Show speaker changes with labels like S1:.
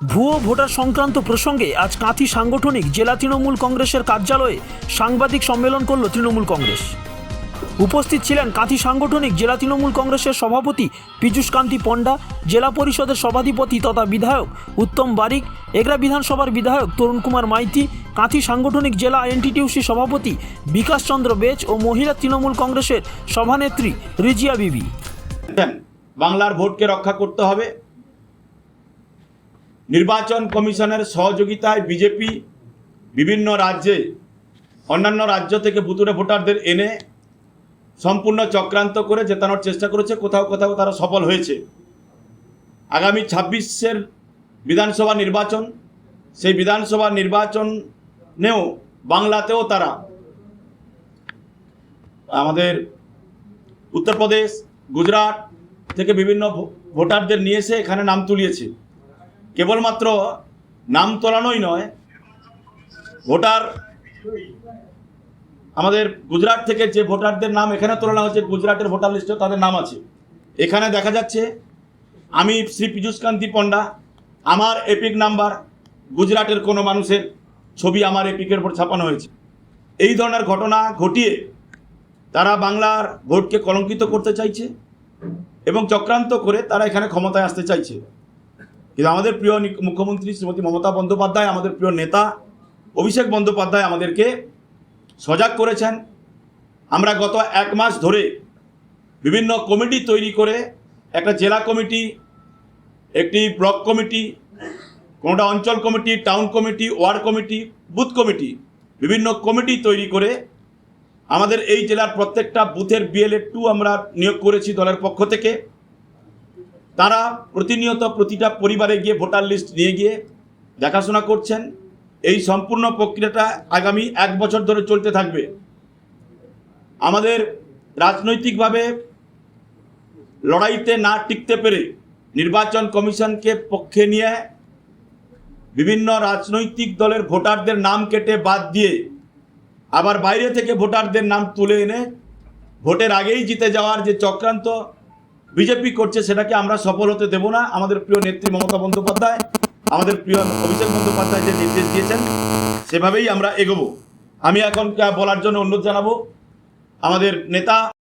S1: ভুয়ো ভোটার সংক্রান্ত প্রসঙ্গে আজ কাঁথি সাংগঠনিক জেলা তৃণমূল কংগ্রেসের কার্যালয়ে সাংবাদিক সম্মেলন করল তৃণমূল কংগ্রেস। উপস্থিত ছিলেন কাঁথি সাংগঠনিক জেলা তৃণমূল কংগ্রেসের সভাপতি পীযূষ কান্তি পণ্ডা, জেলা পরিষদের সভাধিপতি তথা বিধায়ক উত্তম বারিক, এগরা বিধানসভার বিধায়ক তরুণ কুমার মাইতি, কাঁথি সাংগঠনিক জেলা এনটিটিউসি সভাপতি বিকাশ চন্দ্র বেচ ও মহিলা তৃণমূল কংগ্রেসের সভানেত্রী রিজিয়া বিবি।
S2: বাংলার ভোটকে রক্ষা করতে হবে। নির্বাচন কমিশনের সহযোগিতায় বিজেপি বিভিন্ন রাজ্যে অন্যান্য রাজ্য থেকে ভুতুড়ে ভোটারদের এনে সম্পূর্ণ চক্রান্ত করে জেতানোর চেষ্টা করেছে। কোথাও কোথাও তারা সফল হয়েছে। আগামী 26-এর বিধানসভা নির্বাচন, সেই বিধানসভা নির্বাচনেও বাংলাতেও তারা আমাদের উত্তরপ্রদেশ, গুজরাট থেকে বিভিন্ন ভোটারদের নিয়ে এসে এখানে নাম তুলিয়েছে। কেবলমাত্র নাম তোলানোই নয়, ভোটার আমাদের গুজরাট থেকে যে ভোটারদের নাম এখানে তোলানো হয়েছে, গুজরাটের ভোটার লিস্টে তাদের নাম আছে। এখানে দেখা যাচ্ছে আমি শ্রী পীযূষ কান্তি পণ্ডা, আমার এপিক নাম্বার, গুজরাটের কোনো মানুষের ছবি আমার এপিকের উপর ছাপানো হয়েছে। এই ধরনের ঘটনা ঘটিয়ে তারা বাংলার ভোটকে কলঙ্কিত করতে চাইছে এবং চক্রান্ত করে তারা এখানে ক্ষমতায় আসতে চাইছে। কিন্তু আমাদের প্রিয় মুখ্যমন্ত্রী শ্রীমতী মমতা বন্দ্যোপাধ্যায়, আমাদের প্রিয় নেতা অভিষেক বন্দ্যোপাধ্যায় আমাদেরকে সজাগ করেছেন। আমরা গত 1 মাস ধরে বিভিন্ন কমিটি তৈরি করে, একটা জেলা কমিটি, একটি ব্লক কমিটি, কোনোটা অঞ্চল committee, town committee, word committee, booth committee, বিভিন্ন কমিটি তৈরি করে আমাদের এই জেলার প্রত্যেকটা বুথের BLA-2 আমরা নিয়োগ করেছি দলের পক্ষ থেকে। তারা প্রতিনিয়ত প্রতিটা পরিবারে গিয়ে ভোটার লিস্ট নিয়ে গিয়ে দেখাশোনা করছেন। এই সম্পূর্ণ প্রক্রিয়াটা আগামী 1 বছর ধরে চলতে থাকবে। আমাদের রাজনৈতিকভাবে লড়াইতে না টিকতে পেরে নির্বাচন কমিশনকে পক্ষে নিয়ে বিভিন্ন রাজনৈতিক দলের ভোটারদের নাম কেটে বাদ দিয়ে আবার বাইরে থেকে ভোটারদের নাম তুলে এনে ভোটের আগেই জিতে যাওয়ার যে চক্রান্ত বিজেপি করছে, সেটাকে আমরা সফল হতে দেব না। আমাদের প্রিয় নেত্রী মমতা বন্দ্যোপাধ্যায়, আমাদের প্রিয় অভিষেক বন্দ্যোপাধ্যায় যে নির্দেশ দিয়েছেন সেভাবেই আমরা এগোবো। আমি এখন বলার জন্য অনুরোধ জানাবো আমাদের নেতা